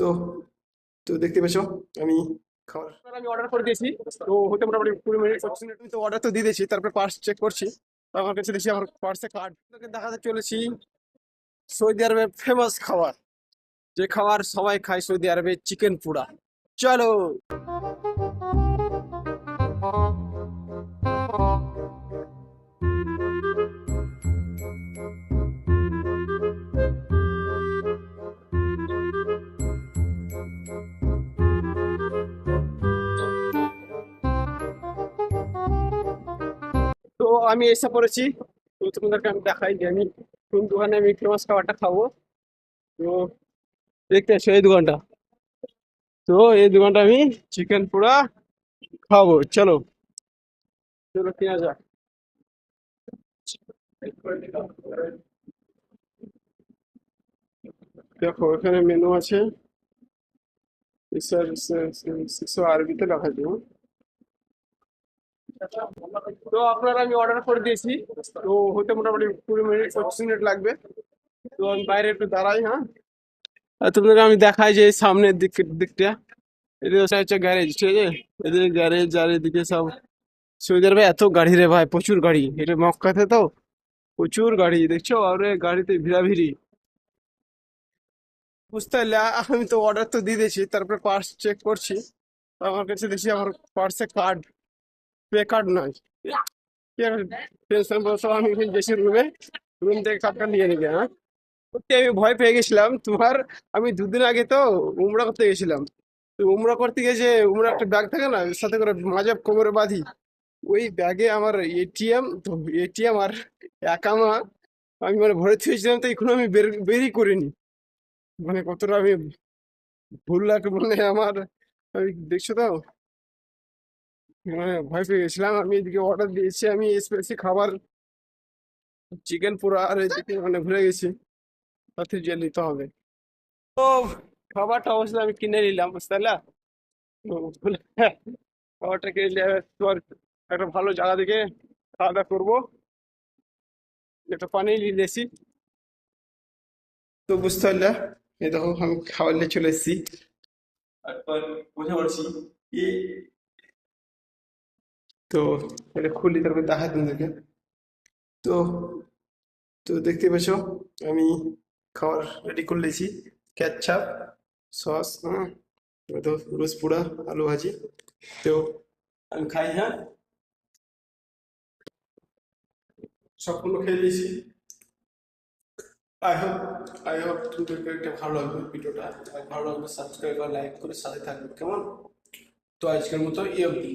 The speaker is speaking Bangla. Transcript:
তো তো দেখতে পেছো আমি খাবার আমি অর্ডার করে দিয়েছি। তো হতে মোটামুটি 20 মিনিট 25 মিনিট আমি তো অর্ডার তো দিয়ে দিয়েছি, তারপরে পার্স চেক করছি। তো আমার কাছে দেখছি আমার পার্সে কার্ড দেখাতে চলেছি। সৌদি আরবের ফেমাস খাবার, যে খাবার সবাই খায় সৌদি আরবে, চিকেন পোড়া। চলো। তো আমি এসে পড়েছি। তো তোমাদেরকে আমি দেখাই যে আমি কোন দোকানে আমি ফেমাস খাবারটা খাবো। তো দেখতে এসো এই দোকানটা। তো এই দোকানটা আমি চিকেন পোড়া খাবো। চলো চলো কেনা যাক। দেখো এখানে মেনু আছে, স্যার আরবিতে লেখা আছে। তো আপনারা আমি অর্ডার করে দিয়েছি। তো হতে মোটামুটি 20 মিনিট 25 মিনিট লাগবে। তো আমি বাইরে একটু দাঁড়াই, হ্যাঁ। আর তোমাদেরকে আমি দেখাই যে সামনের দিকটা, এদিকে হচ্ছে গ্যারেজ, ঠিক আছে। এদিকে গ্যারেজ আর এদিকে সব। সৌদি আরবে এত গাড়ি রে ভাই, প্রচুর গাড়ি, এটা মক্কাতে তো প্রচুর গাড়ি দেখছো, আর এ গাড়িতে ভিড়াভিড়ি। বুঝতে পারলে আমি তো অর্ডার তো দিয়ে দিয়েছি, তারপরে পার্স চেক করছি। তো আমার কাছে দেখছি আমার পার্সে কার্ড, পে কার্ড নয়। কি আর টেনশন বলছো, আমি গেছি রুমে, রুম থেকে কার্ডটা নিয়ে নিবে, হ্যাঁ। সত্যি আমি ভয় পেয়ে গেছিলাম তোমার। আমি দুদিন আগে তো উমরা করতে গেছিলাম। তো উমরা করতে গিয়ে যে উমরা একটা ব্যাগ থাকে না, সাথে করে মাঝে কোমরে বাঁধি, ওই ব্যাগে আমার এটিএম, তো এটিএম আর একামা আমি মানে ভরে থুয়েছিলাম, তো এখনো আমি বেরই করিনি। মানে কতটা আমি ভুল লাগে মানে আমার, আমি দেখছো তো, মানে ভয় পেয়ে গেছিলাম। আমি এদিকে অর্ডার দিয়েছি, আমি স্পেসি খাবার চিকেন পোড়া, আর এদিকে মানে ভুলে গেছি সাথে যে নিতে হবে। তো খাবারটা অবশ্যই আমি কিনে নিলাম, বুঝতে পারলা। তো খাবারটা কিনে নিলে তোমার একটা ভালো জায়গা থেকে খাওয়া দাওয়া করবো, একটা পানি নিয়ে এসি। তো বুঝতে পারলা, এই দেখো আমি খাবার নিয়ে চলে এসেছি। তারপর বুঝে পড়ছি কি। তো এটা খুলি, তারপর দেখা তোমাদেরকে। তো তো দেখতে পেছ আমি খাবার রেডি করে নিয়েছি। ক্যাটচাপ, সস, হ্যাঁ, তো রোজ পুরা, আলু ভাজি। তো আমি খাই, হ্যাঁ। সম্পূর্ণ খেয়ে দিয়েছি। আই হোপ আই হোপ তোমাদেরকে একটা ভালো লাগবে ভিডিওটা। আর ভালো লাগবে সাবস্ক্রাইব আর লাইক করে সাথে থাকবে, কেমন। তো আজকের মতো এই অবধি।